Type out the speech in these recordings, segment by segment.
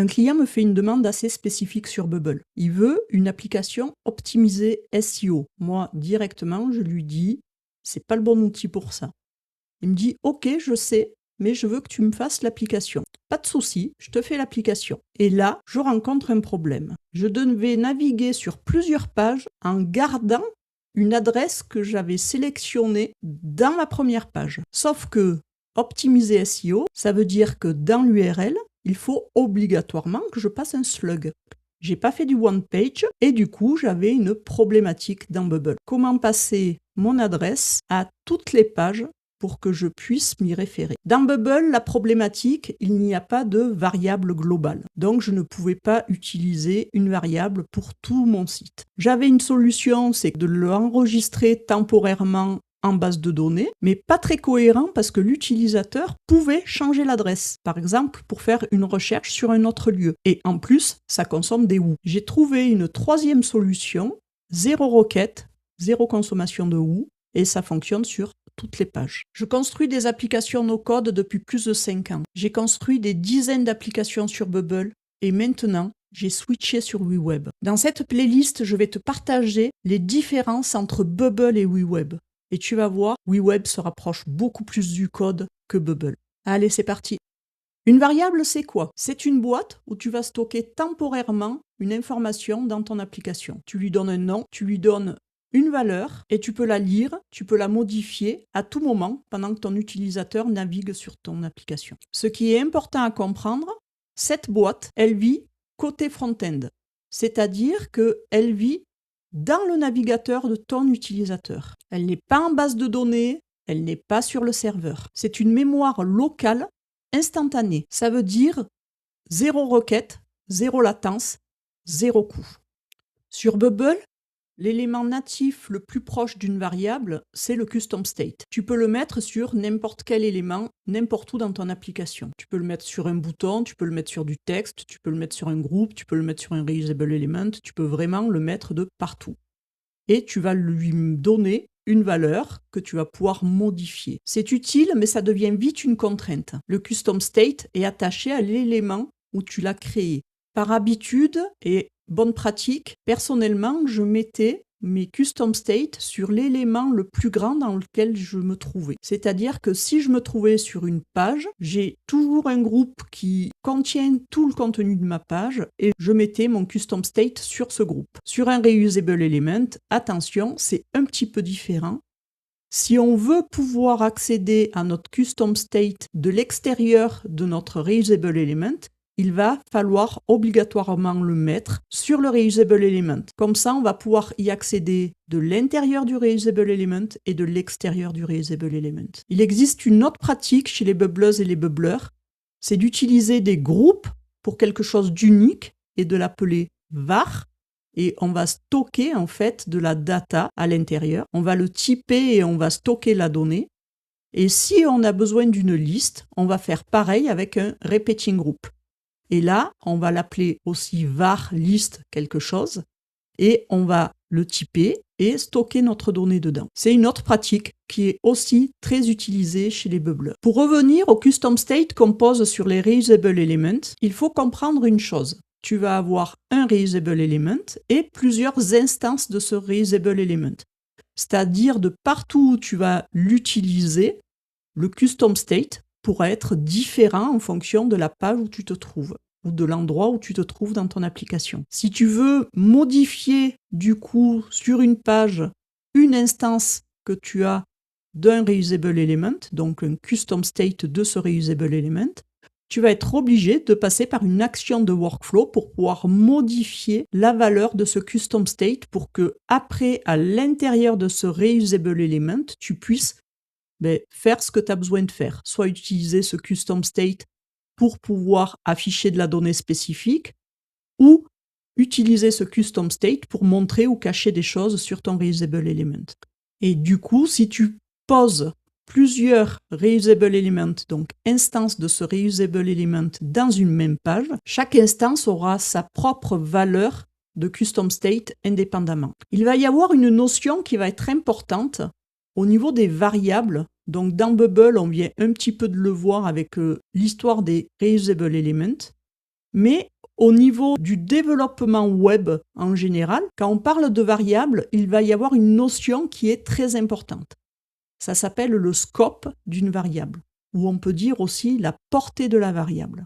Un client me fait une demande assez spécifique sur Bubble. Il veut une application optimisée SEO. Moi, directement, je lui dis, c'est pas le bon outil pour ça. Il me dit, ok, je sais, mais je veux que tu me fasses l'application. Pas de souci, je te fais l'application. Et là, je rencontre un problème. Je devais naviguer sur plusieurs pages en gardant une adresse que j'avais sélectionnée dans la première page. Sauf que optimiser SEO, ça veut dire que dans l'URL, il faut obligatoirement que je passe un slug. J'ai pas fait du one page et du coup, j'avais une problématique dans Bubble. Comment passer mon adresse à toutes les pages pour que je puisse m'y référer. Dans Bubble, la problématique, il n'y a pas de variable globale. Donc, je ne pouvais pas utiliser une variable pour tout mon site. J'avais une solution, c'est de l'enregistrer temporairement en base de données, mais pas très cohérent parce que l'utilisateur pouvait changer l'adresse, par exemple pour faire une recherche sur un autre lieu. Et en plus, ça consomme des WHO. J'ai trouvé une troisième solution, zéro requête, zéro consommation de WHO, et ça fonctionne sur toutes les pages. Je construis des applications no-code depuis plus de 5 ans. J'ai construit des dizaines d'applications sur Bubble et maintenant, j'ai switché sur WeWeb. Dans cette playlist, je vais te partager les différences entre Bubble et WeWeb. Et tu vas voir, WeWeb se rapproche beaucoup plus du code que Bubble. Allez, c'est parti. Une variable, c'est quoi? C'est une boîte où tu vas stocker temporairement une information dans ton application. Tu lui donnes un nom, tu lui donnes une valeur et tu peux la lire, tu peux la modifier à tout moment pendant que ton utilisateur navigue sur ton application. Ce qui est important à comprendre, cette boîte, elle vit côté front-end, c'est-à-dire qu'elle vit dans le navigateur de ton utilisateur. Elle n'est pas en base de données, elle n'est pas sur le serveur. C'est une mémoire locale instantanée. Ça veut dire zéro requête, zéro latence, zéro coût. Sur Bubble, l'élément natif le plus proche d'une variable, c'est le custom state. Tu peux le mettre sur n'importe quel élément, n'importe où dans ton application. Tu peux le mettre sur un bouton, tu peux le mettre sur du texte, tu peux le mettre sur un groupe, tu peux le mettre sur un reusable element, tu peux vraiment le mettre de partout. Et tu vas lui donner une valeur que tu vas pouvoir modifier. C'est utile, mais ça devient vite une contrainte. Le custom state est attaché à l'élément où tu l'as créé. Par habitude et bonne pratique, personnellement, je mettais mes custom states sur l'élément le plus grand dans lequel je me trouvais. C'est-à-dire que si je me trouvais sur une page, j'ai toujours un groupe qui contient tout le contenu de ma page et je mettais mon custom state sur ce groupe. Sur un reusable element, attention, c'est un petit peu différent. Si on veut pouvoir accéder à notre custom state de l'extérieur de notre reusable element, il va falloir obligatoirement le mettre sur le reusable element. Comme ça, on va pouvoir y accéder de l'intérieur du reusable element et de l'extérieur du reusable element. Il existe une autre pratique chez les bubbleuses et les bubbleurs, c'est d'utiliser des groupes pour quelque chose d'unique et de l'appeler var. Et on va stocker en fait de la data à l'intérieur. On va le typer et on va stocker la donnée. Et si on a besoin d'une liste, on va faire pareil avec un repeating group. Et là, on va l'appeler aussi var list quelque chose et on va le typer et stocker notre donnée dedans. C'est une autre pratique qui est aussi très utilisée chez les bubbleurs. Pour revenir au custom state qu'on pose sur les reusable elements, il faut comprendre une chose. Tu vas avoir un reusable element et plusieurs instances de ce reusable element. C'est-à-dire de partout où tu vas l'utiliser, le custom state pourra être différent en fonction de la page où tu te trouves ou de l'endroit où tu te trouves dans ton application. Si tu veux modifier du coup sur une page une instance que tu as d'un reusable element, donc un custom state de ce reusable element, tu vas être obligé de passer par une action de workflow pour pouvoir modifier la valeur de ce custom state pour que après, à l'intérieur de ce reusable element, tu puisses faire ce que tu as besoin de faire. Soit utiliser ce custom state pour pouvoir afficher de la donnée spécifique ou utiliser ce custom state pour montrer ou cacher des choses sur ton reusable element. Et du coup, si tu poses plusieurs reusable elements, donc instances de ce reusable element dans une même page, chaque instance aura sa propre valeur de custom state indépendamment. Il va y avoir une notion qui va être importante au niveau des variables. Donc dans Bubble, on vient un petit peu de le voir avec l'histoire des reusable elements. Mais au niveau du développement web en général, quand on parle de variables, il va y avoir une notion qui est très importante. Ça s'appelle le scope d'une variable, ou on peut dire aussi la portée de la variable.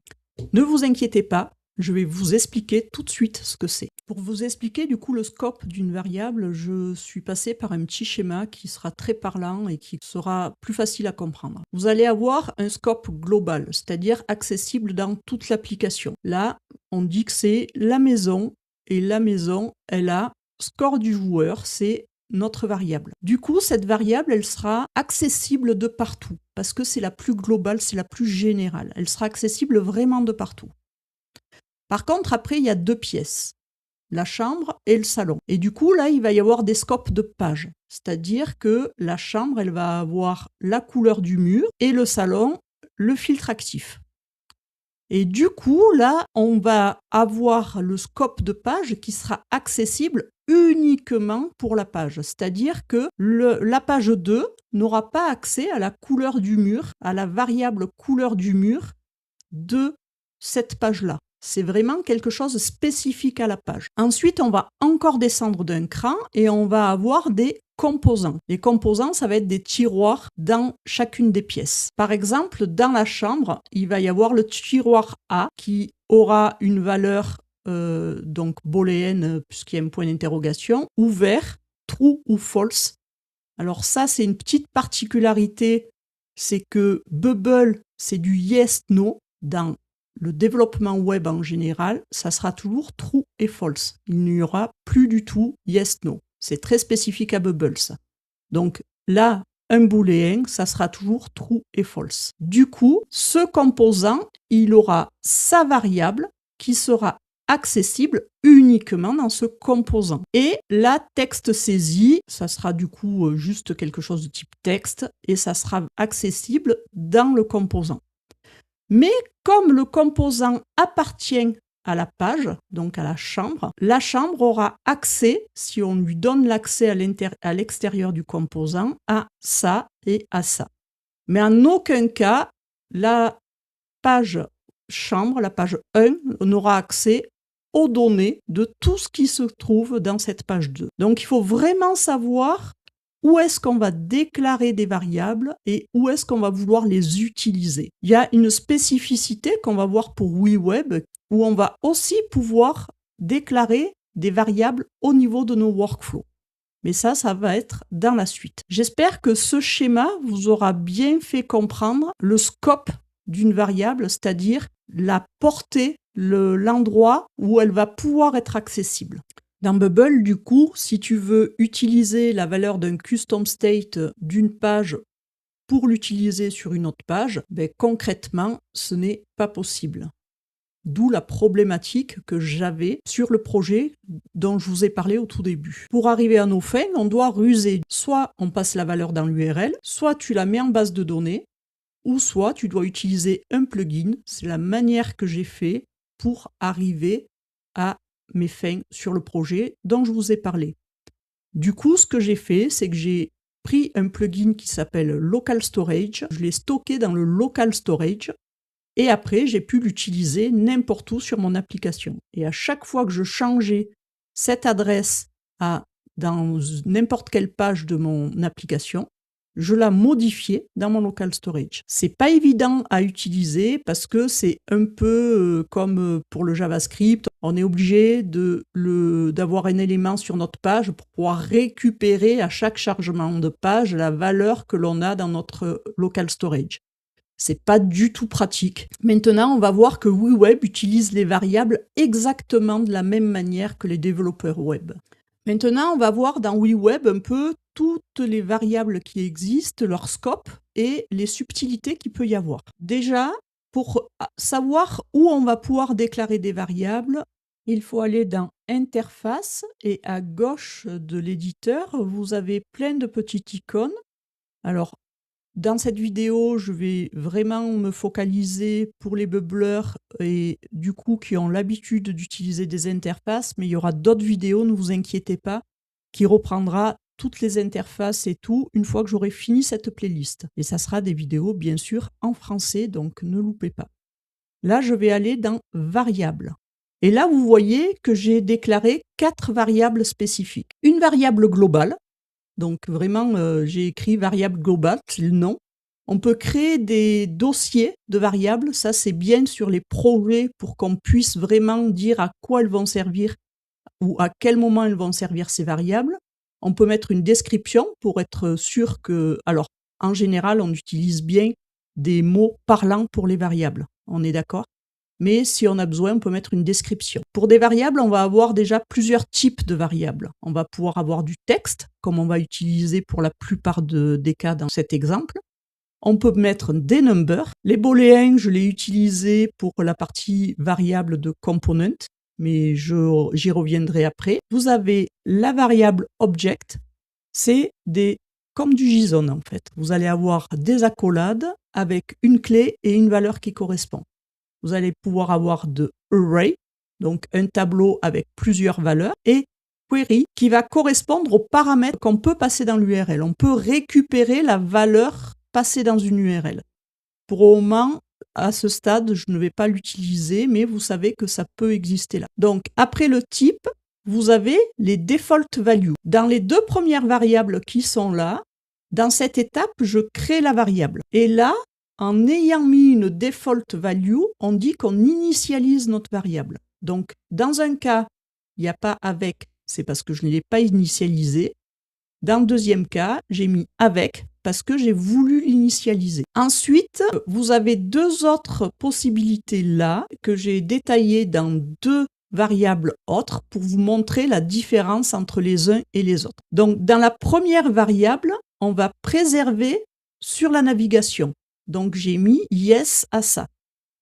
Ne vous inquiétez pas, je vais vous expliquer tout de suite ce que c'est. Pour vous expliquer du coup le scope d'une variable, je suis passé par un petit schéma qui sera très parlant et qui sera plus facile à comprendre. Vous allez avoir un scope global, c'est-à-dire accessible dans toute l'application. Là, on dit que c'est la maison, et la maison, elle a score du joueur, c'est notre variable. Du coup, cette variable, elle sera accessible de partout, parce que c'est la plus globale, c'est la plus générale. Elle sera accessible vraiment de partout. Par contre, après, il y a deux pièces, la chambre et le salon. Et du coup, là, il va y avoir des scopes de pages. C'est-à-dire que la chambre, elle va avoir la couleur du mur et le salon, le filtre actif. Et du coup, là, on va avoir le scope de page qui sera accessible uniquement pour la page. C'est-à-dire que la page 2 n'aura pas accès à la couleur du mur, à la variable couleur du mur de cette page-là. C'est vraiment quelque chose de spécifique à la page. Ensuite, on va encore descendre d'un cran et on va avoir des composants. Les composants, ça va être des tiroirs dans chacune des pièces. Par exemple, dans la chambre, il va y avoir le tiroir A qui aura une valeur donc booléenne, puisqu'il y a un point d'interrogation, ouvert, true ou false. Alors ça, c'est une petite particularité, c'est que Bubble, c'est du yes-no. Dans le développement web en général, ça sera toujours true et false. Il n'y aura plus du tout yes-no. C'est très spécifique à Bubble, ça. Donc là, un booléen, ça sera toujours true et false. Du coup, ce composant, il aura sa variable qui sera accessible uniquement dans ce composant. Et la texte saisie, ça sera du coup juste quelque chose de type texte et ça sera accessible dans le composant. Mais comme le composant appartient à la page, donc à la chambre aura accès, si on lui donne l'accès à l'extérieur du composant, à ça et à ça. Mais en aucun cas, la page chambre, la page 1, n'aura accès aux données de tout ce qui se trouve dans cette page 2. Donc il faut vraiment savoir où est-ce qu'on va déclarer des variables et où est-ce qu'on va vouloir les utiliser. Il y a une spécificité qu'on va voir pour WeWeb où on va aussi pouvoir déclarer des variables au niveau de nos workflows. Mais ça va être dans la suite. J'espère que ce schéma vous aura bien fait comprendre le scope d'une variable, c'est-à-dire la portée, l'endroit où elle va pouvoir être accessible. Dans Bubble, du coup, si tu veux utiliser la valeur d'un custom state d'une page pour l'utiliser sur une autre page, concrètement, ce n'est pas possible. D'où la problématique que j'avais sur le projet dont je vous ai parlé au tout début. Pour arriver à nos fins, on doit ruser. Soit on passe la valeur dans l'URL, soit tu la mets en base de données, ou soit tu dois utiliser un plugin. C'est la manière que j'ai fait pour arriver à mes fins sur le projet dont je vous ai parlé. Du coup, ce que j'ai fait, c'est que j'ai pris un plugin qui s'appelle Local Storage, je l'ai stocké dans le Local Storage, et après, j'ai pu l'utiliser n'importe où sur mon application. Et à chaque fois que je changeais cette adresse dans n'importe quelle page de mon application, je la modifiais dans mon local storage. C'est pas évident à utiliser parce que c'est un peu comme pour le JavaScript. On est obligé d'avoir un élément sur notre page pour pouvoir récupérer à chaque chargement de page la valeur que l'on a dans notre local storage. C'est pas du tout pratique. Maintenant, on va voir que WeWeb utilise les variables exactement de la même manière que les développeurs web. Maintenant, on va voir dans WeWeb un peu toutes les variables qui existent, leur scope et les subtilités qu'il peut y avoir. Déjà, pour savoir où on va pouvoir déclarer des variables, il faut aller dans Interface et à gauche de l'éditeur, vous avez plein de petites icônes. Alors, dans cette vidéo, je vais vraiment me focaliser pour les bubbleurs et du coup qui ont l'habitude d'utiliser des interfaces, mais il y aura d'autres vidéos, ne vous inquiétez pas, qui reprendra toutes les interfaces et tout une fois que j'aurai fini cette playlist. Et ça sera des vidéos bien sûr en français, donc ne loupez pas. Là, je vais aller dans variables. Et là, vous voyez que j'ai déclaré 4 variables spécifiques. Une variable globale, donc vraiment, j'ai écrit variable globale, c'est le nom. On peut créer des dossiers de variables, ça c'est bien sur les projets pour qu'on puisse vraiment dire à quoi elles vont servir ou à quel moment elles vont servir ces variables. On peut mettre une description pour être sûr que... Alors, en général, on utilise bien des mots parlants pour les variables, on est d'accord ? Mais si on a besoin, on peut mettre une description. Pour des variables, on va avoir déjà plusieurs types de variables. On va pouvoir avoir du texte, comme on va utiliser pour la plupart des cas dans cet exemple. On peut mettre des numbers. Les booléens, je l'ai utilisé pour la partie variable de component, mais j'y reviendrai après. Vous avez la variable object, c'est comme du JSON en fait. Vous allez avoir des accolades avec une clé et une valeur qui correspond. Vous allez pouvoir avoir de array, donc un tableau avec plusieurs valeurs, et query qui va correspondre aux paramètres qu'on peut passer dans l'URL. On peut récupérer la valeur passée dans une URL. Pour le moment, à ce stade, je ne vais pas l'utiliser, mais vous savez que ça peut exister là. Donc, après le type, vous avez les default values. Dans les 2 premières variables qui sont là, dans cette étape, je crée la variable. Et là, en ayant mis une default value, on dit qu'on initialise notre variable. Donc, dans un cas, il n'y a pas avec, c'est parce que je ne l'ai pas initialisé. Dans le deuxième cas, j'ai mis avec parce que j'ai voulu l'initialiser. Ensuite, vous avez 2 autres possibilités là que j'ai détaillées dans 2 variables autres pour vous montrer la différence entre les uns et les autres. Donc, dans la première variable, on va préserver sur la navigation. Donc, j'ai mis yes à ça.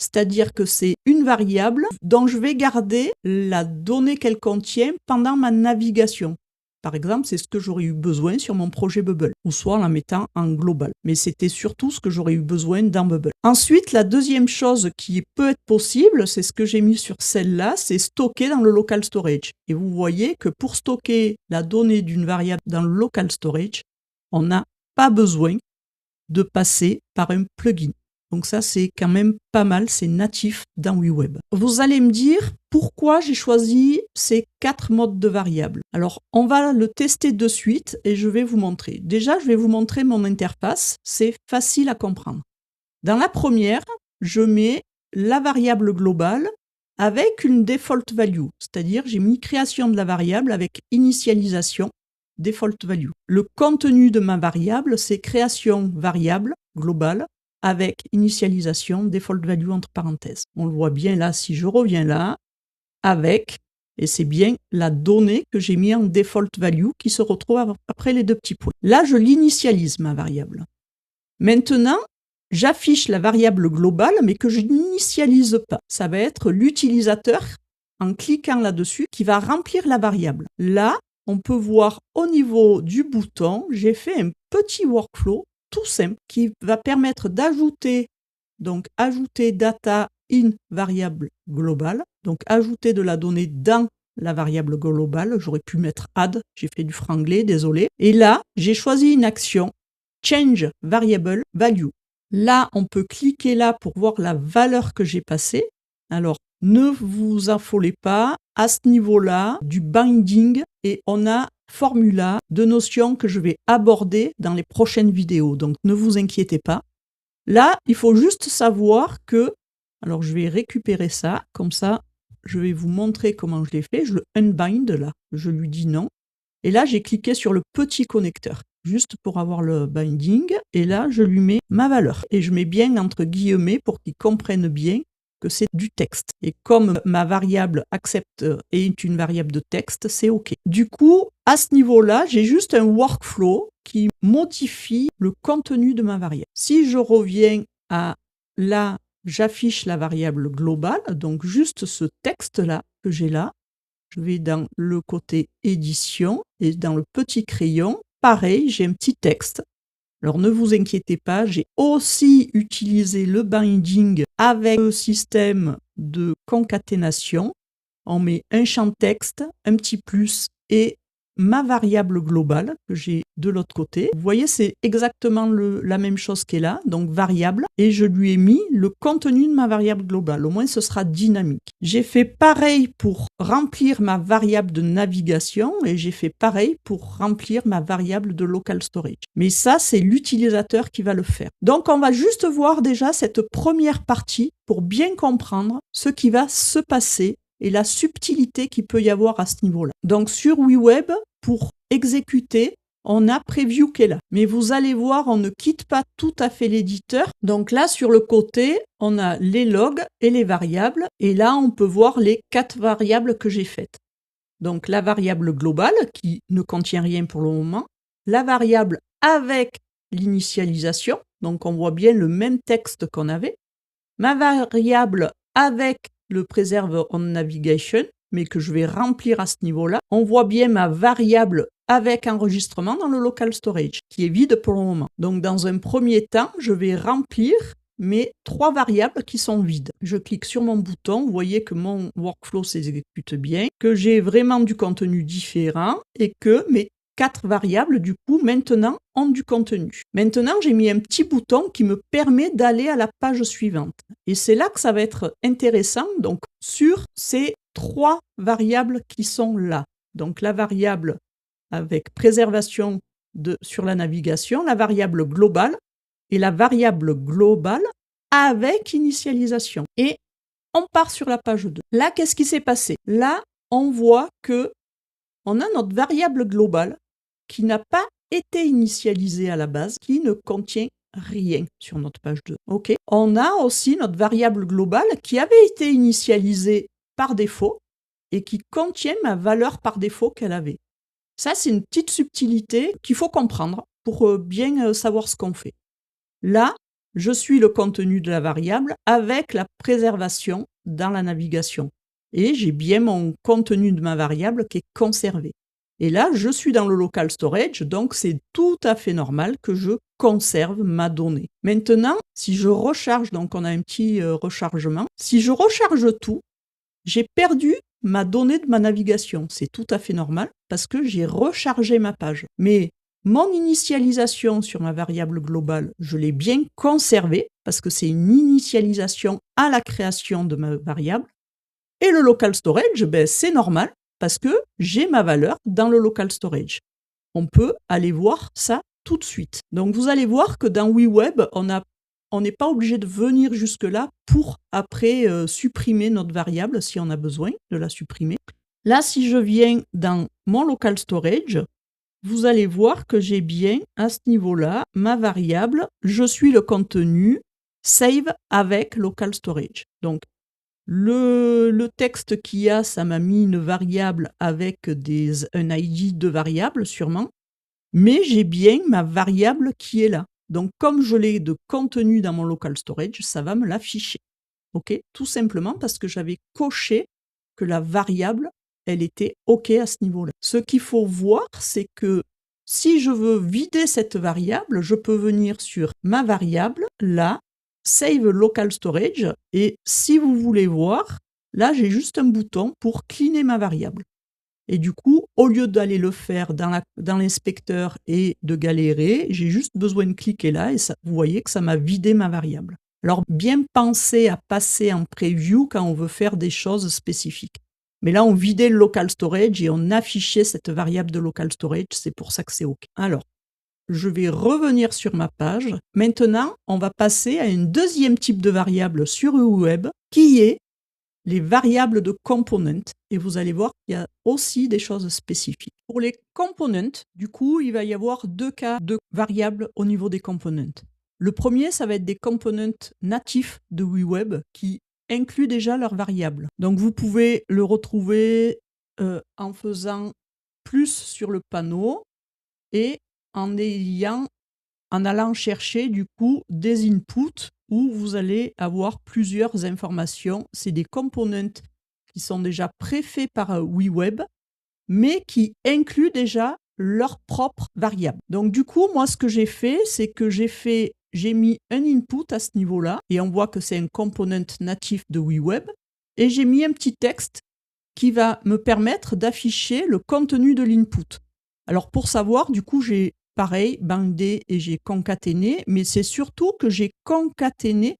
C'est-à-dire que c'est une variable dont je vais garder la donnée qu'elle contient pendant ma navigation. Par exemple, c'est ce que j'aurais eu besoin sur mon projet Bubble, ou soit en la mettant en global. Mais c'était surtout ce que j'aurais eu besoin dans Bubble. Ensuite, la deuxième chose qui peut être possible, c'est ce que j'ai mis sur celle-là, c'est stocker dans le local storage. Et vous voyez que pour stocker la donnée d'une variable dans le local storage, on n'a pas besoin de passer par un plugin. Donc ça, c'est quand même pas mal, c'est natif dans WeWeb. Vous allez me dire pourquoi j'ai choisi ces 4 modes de variables. Alors, on va le tester de suite et je vais vous montrer. Déjà, je vais vous montrer mon interface, c'est facile à comprendre. Dans la première, je mets la variable globale avec une default value, c'est-à-dire j'ai mis création de la variable avec initialisation default value. Le contenu de ma variable, c'est création variable globale avec initialisation default value entre parenthèses. On le voit bien là, si je reviens là, avec, et c'est bien la donnée que j'ai mis en default value qui se retrouve après les 2 petits points. Là, je l'initialise, ma variable. Maintenant, j'affiche la variable globale, mais que je n'initialise pas. Ça va être l'utilisateur, en cliquant là-dessus, qui va remplir la variable. Là, on peut voir au niveau du bouton, j'ai fait un petit workflow tout simple qui va permettre d'ajouter, donc ajouter data in variable globale, donc ajouter de la donnée dans la variable globale. J'aurais pu mettre add, j'ai fait du franglais, désolé. Et là, j'ai choisi une action change variable value. Là, on peut cliquer là pour voir la valeur que j'ai passée. Alors, ne vous affolez pas, à ce niveau-là, du binding, et on a formula de notions que je vais aborder dans les prochaines vidéos. Donc, ne vous inquiétez pas. Là, il faut juste savoir que, alors je vais récupérer ça, comme ça, je vais vous montrer comment je l'ai fait. Je le unbind là, je lui dis non. Et là, j'ai cliqué sur le petit connecteur, juste pour avoir le binding. Et là, je lui mets ma valeur. Et je mets bien entre guillemets pour qu'il comprenne bien que c'est du texte. Et comme ma variable accepte est une variable de texte, c'est OK. Du coup, à ce niveau-là, j'ai juste un workflow qui modifie le contenu de ma variable. Si je reviens à là, j'affiche la variable globale, donc juste ce texte-là que j'ai là, je vais dans le côté édition et dans le petit crayon, pareil, j'ai un petit texte. Alors ne vous inquiétez pas, j'ai aussi utilisé le binding avec le système de concaténation. On met un champ texte, un petit plus et ma variable globale que j'ai de l'autre côté. Vous voyez, c'est exactement la même chose qui est là, donc variable, et je lui ai mis le contenu de ma variable globale. Au moins, ce sera dynamique. J'ai fait pareil pour remplir ma variable de navigation et j'ai fait pareil pour remplir ma variable de local storage. Mais ça, c'est l'utilisateur qui va le faire. Donc, on va juste voir déjà cette première partie pour bien comprendre ce qui va se passer et la subtilité qu'il peut y avoir à ce niveau-là. Donc, sur WeWeb, pour exécuter, on a Preview qui est là. Mais vous allez voir, on ne quitte pas tout à fait l'éditeur. Donc là, sur le côté, on a les logs et les variables. Et là, on peut voir les 4 variables que j'ai faites. Donc la variable globale, qui ne contient rien pour le moment. La variable avec l'initialisation. Donc on voit bien le même texte qu'on avait. Ma variable avec le preserve on navigation, mais que je vais remplir à ce niveau-là. On voit bien ma variable avec enregistrement dans le local storage, qui est vide pour le moment. Donc, dans un premier temps, je vais remplir mes 3 variables qui sont vides. Je clique sur mon bouton, vous voyez que mon workflow s'exécute bien, que j'ai vraiment du contenu différent et que mes 4 variables, du coup, maintenant, ont du contenu. Maintenant, j'ai mis un petit bouton qui me permet d'aller à la page suivante. Et c'est là que ça va être intéressant, donc, sur ces 3 variables qui sont là. Donc, la variable avec préservation sur la navigation, la variable globale et la variable globale avec initialisation. Et on part sur la page 2. Là, qu'est-ce qui s'est passé? Là, on voit que on a notre variable globale qui n'a pas été initialisée à la base, qui ne contient rien sur notre page 2. Okay. On a aussi notre variable globale qui avait été initialisée par défaut et qui contient ma valeur par défaut qu'elle avait. Ça, c'est une petite subtilité qu'il faut comprendre pour bien savoir ce qu'on fait. Là, je suis le contenu de la variable avec la préservation dans la navigation. Et j'ai bien mon contenu de ma variable qui est conservé. Et là, je suis dans le local storage, donc c'est tout à fait normal que je conserve ma donnée. Maintenant, si je recharge, donc on a un petit rechargement, si je recharge tout, j'ai perdu ma donnée de ma navigation. C'est tout à fait normal parce que j'ai rechargé ma page. Mais mon initialisation sur ma variable globale, je l'ai bien conservée parce que c'est une initialisation à la création de ma variable. Et le local storage, c'est normal parce que j'ai ma valeur dans le local storage. On peut aller voir ça tout de suite. Donc vous allez voir que dans WeWeb, on n'est pas obligé de venir jusque-là pour après supprimer notre variable si on a besoin de la supprimer. Là, si je viens dans mon local storage, vous allez voir que j'ai bien à ce niveau-là ma variable, je suis le contenu save avec local storage. Donc le texte qu'il y a, ça m'a mis une variable avec un ID de variable sûrement, mais j'ai bien ma variable qui est là. Donc, comme je l'ai de contenu dans mon local storage, ça va me l'afficher. OK? Tout simplement parce que j'avais coché que la variable, elle était OK à ce niveau-là. Ce qu'il faut voir, c'est que si je veux vider cette variable, je peux venir sur ma variable, là, Save Local Storage, et si vous voulez voir, là, j'ai juste un bouton pour cleaner ma variable. Et du coup, au lieu d'aller le faire dans l'inspecteur et de galérer, j'ai juste besoin de cliquer là et ça, vous voyez que ça m'a vidé ma variable. Alors, bien penser à passer en preview quand on veut faire des choses spécifiques. Mais là, on vidait le local storage et on affichait cette variable de local storage, c'est pour ça que c'est OK. Alors, je vais revenir sur ma page. Maintenant, on va passer à un deuxième type de variable sur WeWeb qui est les variables de components, et vous allez voir qu'il y a aussi des choses spécifiques. Pour les components, du coup, il va y avoir 2 cas de variables au niveau des components. Le premier, ça va être des components natifs de WeWeb qui incluent déjà leurs variables. Donc, vous pouvez le retrouver en faisant plus sur le panneau et en allant chercher du coup des inputs où vous allez avoir plusieurs informations. C'est des components qui sont déjà préfaits par WeWeb, mais qui incluent déjà leurs propres variables. Donc du coup, moi ce que j'ai fait, c'est que j'ai mis un input à ce niveau-là, et on voit que c'est un component natif de WeWeb, et j'ai mis un petit texte qui va me permettre d'afficher le contenu de l'input. Alors pour savoir, du coup, j'ai pareil, bandé et j'ai concaténé, mais c'est surtout que j'ai concaténé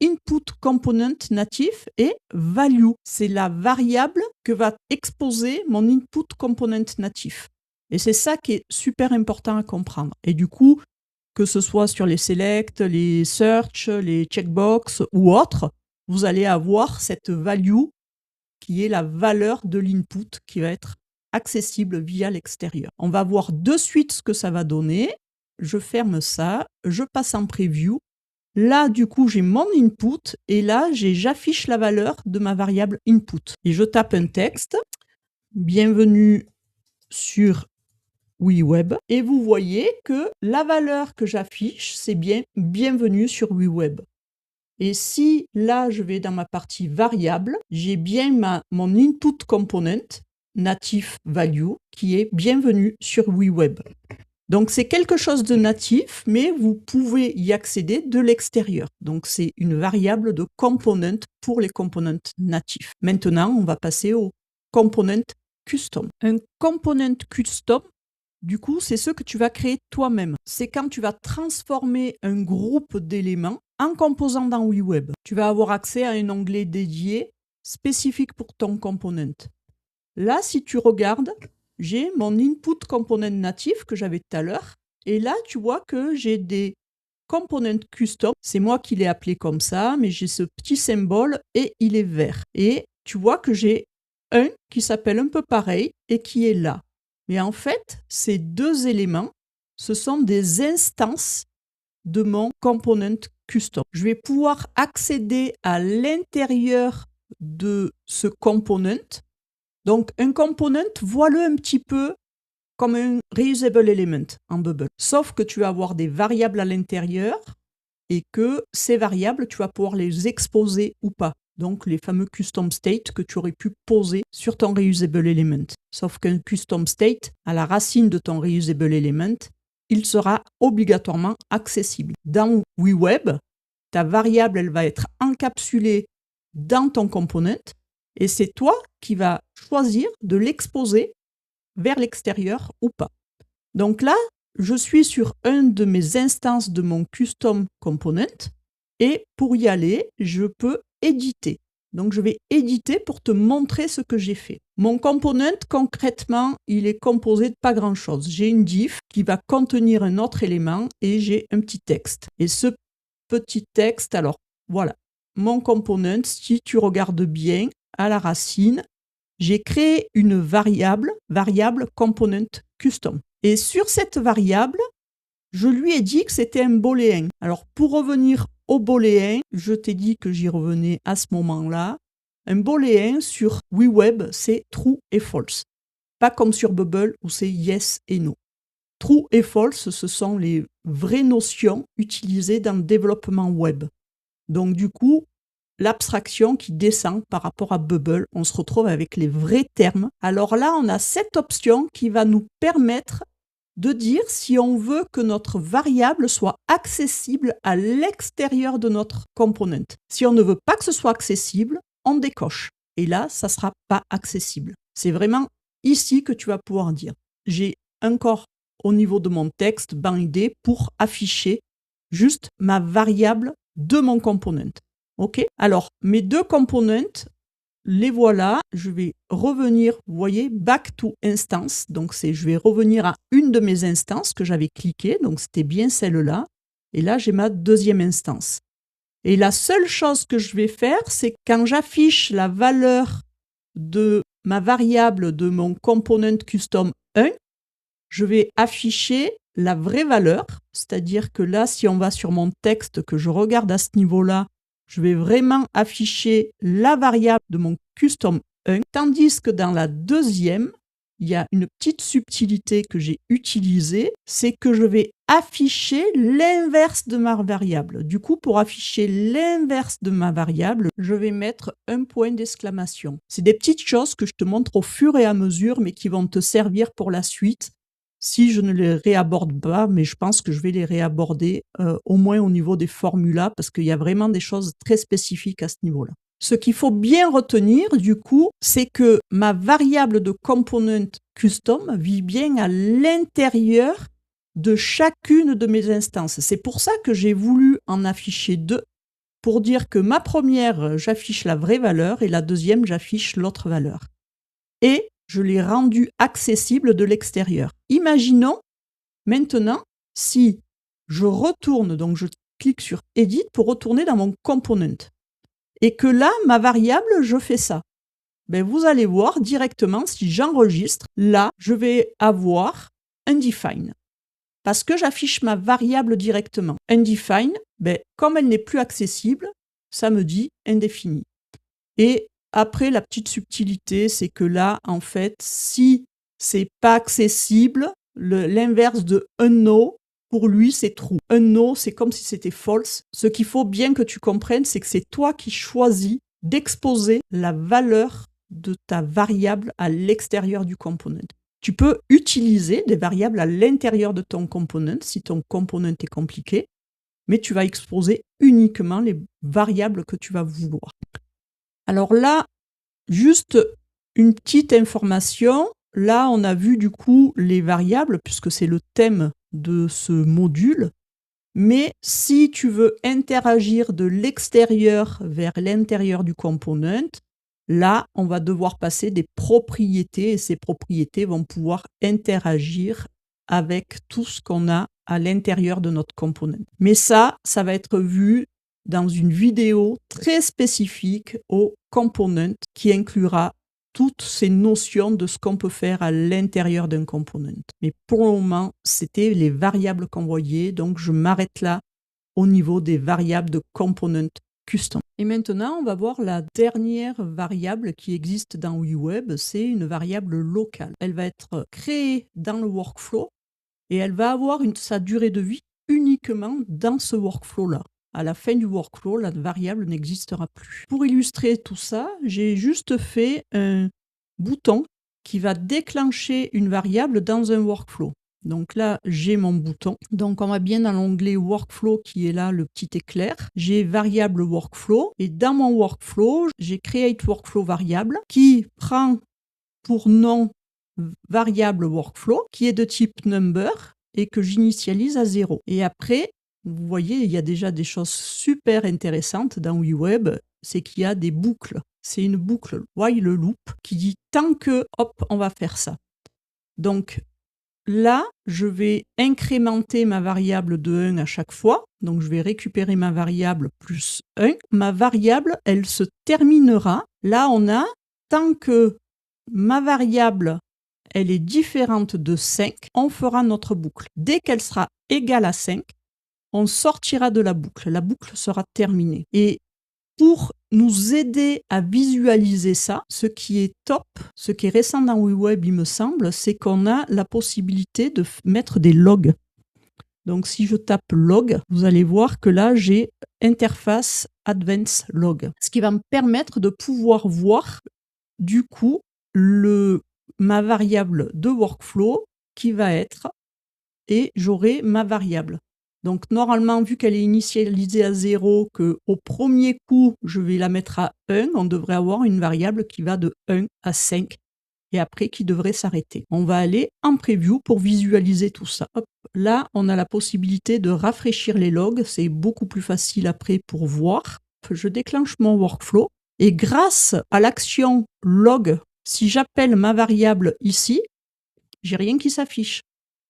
input component natif et value. C'est la variable que va exposer mon input component natif. Et c'est ça qui est super important à comprendre. Et du coup, que ce soit sur les select, les search, les checkbox ou autres, vous allez avoir cette value qui est la valeur de l'input qui va être accessible via l'extérieur. On va voir de suite ce que ça va donner. Je ferme ça, je passe en preview. Là, du coup, j'ai mon input et là, j'affiche la valeur de ma variable input. Et je tape un texte. Bienvenue sur WeWeb. Et vous voyez que la valeur que j'affiche, c'est bien bienvenue sur WeWeb. Et si là, je vais dans ma partie variable, j'ai bien mon input component natif value qui est bienvenue sur WeWeb. Donc c'est quelque chose de natif, mais vous pouvez y accéder de l'extérieur. Donc c'est une variable de component pour les components natifs. Maintenant, on va passer au component custom. Un component custom, du coup, c'est ce que tu vas créer toi-même. C'est quand tu vas transformer un groupe d'éléments en composant dans WeWeb. Tu vas avoir accès à un onglet dédié spécifique pour ton component. Là, si tu regardes, j'ai mon input component natif que j'avais tout à l'heure. Et là, tu vois que j'ai des components custom. C'est moi qui l'ai appelé comme ça, mais j'ai ce petit symbole et il est vert. Et tu vois que j'ai un qui s'appelle un peu pareil et qui est là. Mais en fait, ces deux éléments, ce sont des instances de mon component custom. Je vais pouvoir accéder à l'intérieur de ce component. Donc, un component, vois-le un petit peu comme un reusable element en Bubble. Sauf que tu vas avoir des variables à l'intérieur et que ces variables, tu vas pouvoir les exposer ou pas. Donc, les fameux custom state que tu aurais pu poser sur ton reusable element. Sauf qu'un custom state, à la racine de ton reusable element, il sera obligatoirement accessible. Dans WeWeb, ta variable, elle va être encapsulée dans ton component et c'est toi qui vas choisir de l'exposer vers l'extérieur ou pas. Donc là, je suis sur un de mes instances de mon custom component et pour y aller, je peux éditer. Donc je vais éditer pour te montrer ce que j'ai fait. Mon component, concrètement, il est composé de pas grand-chose. J'ai une div qui va contenir un autre élément et j'ai un petit texte. Et ce petit texte, alors voilà, mon component, si tu regardes bien, à la racine, j'ai créé une variable component custom. Et sur cette variable, je lui ai dit que c'était un booléen. Alors pour revenir au booléen, je t'ai dit que j'y revenais à ce moment-là. Un booléen sur WeWeb, c'est true et false. Pas comme sur Bubble où c'est yes et no. True et false, ce sont les vraies notions utilisées dans le développement web. Donc du coup, l'abstraction qui descend par rapport à Bubble, on se retrouve avec les vrais termes. Alors là, on a cette option qui va nous permettre de dire si on veut que notre variable soit accessible à l'extérieur de notre component. Si on ne veut pas que ce soit accessible, on décoche. Et là, ça ne sera pas accessible. C'est vraiment ici que tu vas pouvoir dire. J'ai encore au niveau de mon texte bandé pour afficher juste ma variable de mon component. Ok? Alors, mes deux components, les voilà. Je vais revenir, vous voyez, back to instance. Donc, je vais revenir à une de mes instances que j'avais cliqué. Donc, c'était bien celle-là. Et là, j'ai ma deuxième instance. Et la seule chose que je vais faire, c'est quand j'affiche la valeur de ma variable de mon component custom 1, je vais afficher la vraie valeur. C'est-à-dire que là, si on va sur mon texte, que je regarde à ce niveau-là, je vais vraiment afficher la variable de mon custom 1, tandis que dans la deuxième, il y a une petite subtilité que j'ai utilisée, c'est que je vais afficher l'inverse de ma variable. Du coup, pour afficher l'inverse de ma variable, je vais mettre un point d'exclamation. C'est des petites choses que je te montre au fur et à mesure, mais qui vont te servir pour la suite. Si je ne les réaborde pas, mais je pense que je vais les réaborder au moins au niveau des formulas parce qu'il y a vraiment des choses très spécifiques à ce niveau-là. Ce qu'il faut bien retenir, du coup, c'est que ma variable de component custom vit bien à l'intérieur de chacune de mes instances. C'est pour ça que j'ai voulu en afficher 2, pour dire que ma première, j'affiche la vraie valeur et la deuxième, j'affiche l'autre valeur. Et je l'ai rendu accessible de l'extérieur. Imaginons maintenant si je retourne, donc je clique sur Edit pour retourner dans mon component. Et que là, ma variable, je fais ça. Ben, vous allez voir directement, si j'enregistre, là, je vais avoir undefined. Parce que j'affiche ma variable directement. Undefined, ben, comme elle n'est plus accessible, ça me dit indéfini. Et après, la petite subtilité, c'est que là, en fait, si c'est pas accessible, l'inverse de un no, pour lui, c'est true. Un no, c'est comme si c'était false. Ce qu'il faut bien que tu comprennes, c'est que c'est toi qui choisis d'exposer la valeur de ta variable à l'extérieur du component. Tu peux utiliser des variables à l'intérieur de ton component si ton component est compliqué, mais tu vas exposer uniquement les variables que tu vas vouloir. Alors là, juste une petite information. Là, on a vu du coup les variables, puisque c'est le thème de ce module. Mais si tu veux interagir de l'extérieur vers l'intérieur du component, là, on va devoir passer des propriétés et ces propriétés vont pouvoir interagir avec tout ce qu'on a à l'intérieur de notre component. Mais ça va être vu dans une vidéo très spécifique au component qui inclura toutes ces notions de ce qu'on peut faire à l'intérieur d'un component. Mais pour le moment, c'était les variables qu'on voyait, donc je m'arrête là au niveau des variables de component custom. Et maintenant, on va voir la dernière variable qui existe dans WeWeb, c'est une variable locale. Elle va être créée dans le workflow et elle va avoir sa durée de vie uniquement dans ce workflow-là. À la fin du workflow, la variable n'existera plus. Pour illustrer tout ça, j'ai juste fait un bouton qui va déclencher une variable dans un workflow. Donc là, j'ai mon bouton. Donc on va bien dans l'onglet Workflow qui est là, le petit éclair. J'ai variable Workflow et dans mon workflow, j'ai Create Workflow variable qui prend pour nom variable Workflow qui est de type number et que j'initialise à 0. Et après, vous voyez, il y a déjà des choses super intéressantes dans WeWeb, c'est qu'il y a des boucles. C'est une boucle while loop qui dit tant que, hop, on va faire ça. Donc là, je vais incrémenter ma variable de 1 à chaque fois. Donc je vais récupérer ma variable plus 1. Ma variable, elle se terminera. Là, on a tant que ma variable, elle est différente de 5, on fera notre boucle. Dès qu'elle sera égale à 5, on sortira de la boucle. La boucle sera terminée. Et pour nous aider à visualiser ça, ce qui est top, ce qui est récent dans WeWeb, il me semble, c'est qu'on a la possibilité de mettre des logs. Donc si je tape log, vous allez voir que là, j'ai interface advanced log. Ce qui va me permettre de pouvoir voir, du coup, ma variable de workflow qui va être, et j'aurai ma variable. Donc normalement, vu qu'elle est initialisée à 0, qu'au premier coup, je vais la mettre à 1, on devrait avoir une variable qui va de 1 à 5 et après qui devrait s'arrêter. On va aller en preview pour visualiser tout ça. Hop, là, on a la possibilité de rafraîchir les logs. C'est beaucoup plus facile après pour voir. Je déclenche mon workflow et grâce à l'action log, si j'appelle ma variable ici, j'ai rien qui s'affiche.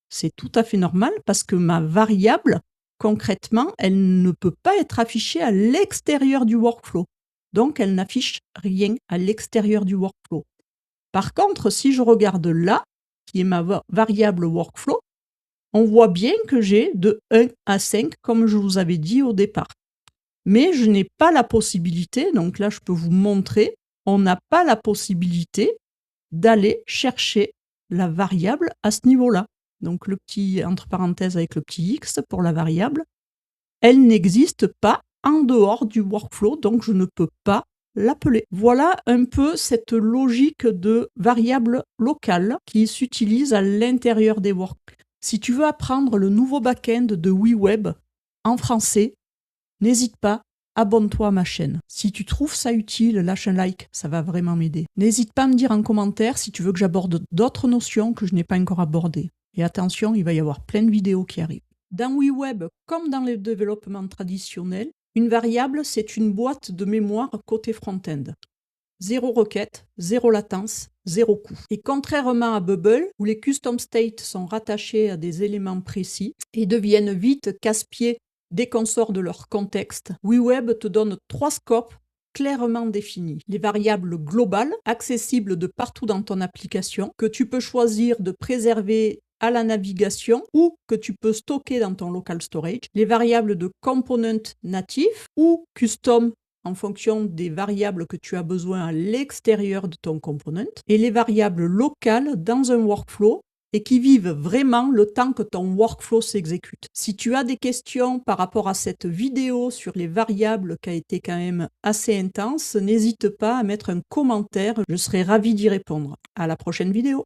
C'est tout à fait normal parce que ma variable, concrètement, elle ne peut pas être affichée à l'extérieur du workflow. Donc, elle n'affiche rien à l'extérieur du workflow. Par contre, si je regarde là, qui est ma variable workflow, on voit bien que j'ai de 1 à 5, comme je vous avais dit au départ. Mais je n'ai pas la possibilité, donc là, je peux vous montrer, on n'a pas la possibilité d'aller chercher la variable à ce niveau-là. Donc le petit entre parenthèses avec le petit X pour la variable, elle n'existe pas en dehors du workflow, donc je ne peux pas l'appeler. Voilà un peu cette logique de variable locale qui s'utilise à l'intérieur des workflows. Si tu veux apprendre le nouveau back-end de WeWeb en français, n'hésite pas, abonne-toi à ma chaîne. Si tu trouves ça utile, lâche un like, ça va vraiment m'aider. N'hésite pas à me dire en commentaire si tu veux que j'aborde d'autres notions que je n'ai pas encore abordées. Et attention, il va y avoir plein de vidéos qui arrivent. Dans WeWeb, comme dans le développement traditionnel, une variable, c'est une boîte de mémoire côté front-end. Zéro requête, zéro latence, zéro coût. Et contrairement à Bubble, où les custom states sont rattachés à des éléments précis et deviennent vite casse-pieds dès qu'on sort de leur contexte, WeWeb te donne 3 scopes clairement définis. Les variables globales, accessibles de partout dans ton application, que tu peux choisir de préserver à la navigation ou que tu peux stocker dans ton local storage. Les variables de component natif ou custom en fonction des variables que tu as besoin à l'extérieur de ton component. Et les variables locales dans un workflow et qui vivent vraiment le temps que ton workflow s'exécute. Si tu as des questions par rapport à cette vidéo sur les variables qui a été quand même assez intense, n'hésite pas à mettre un commentaire, je serai ravie d'y répondre. À la prochaine vidéo.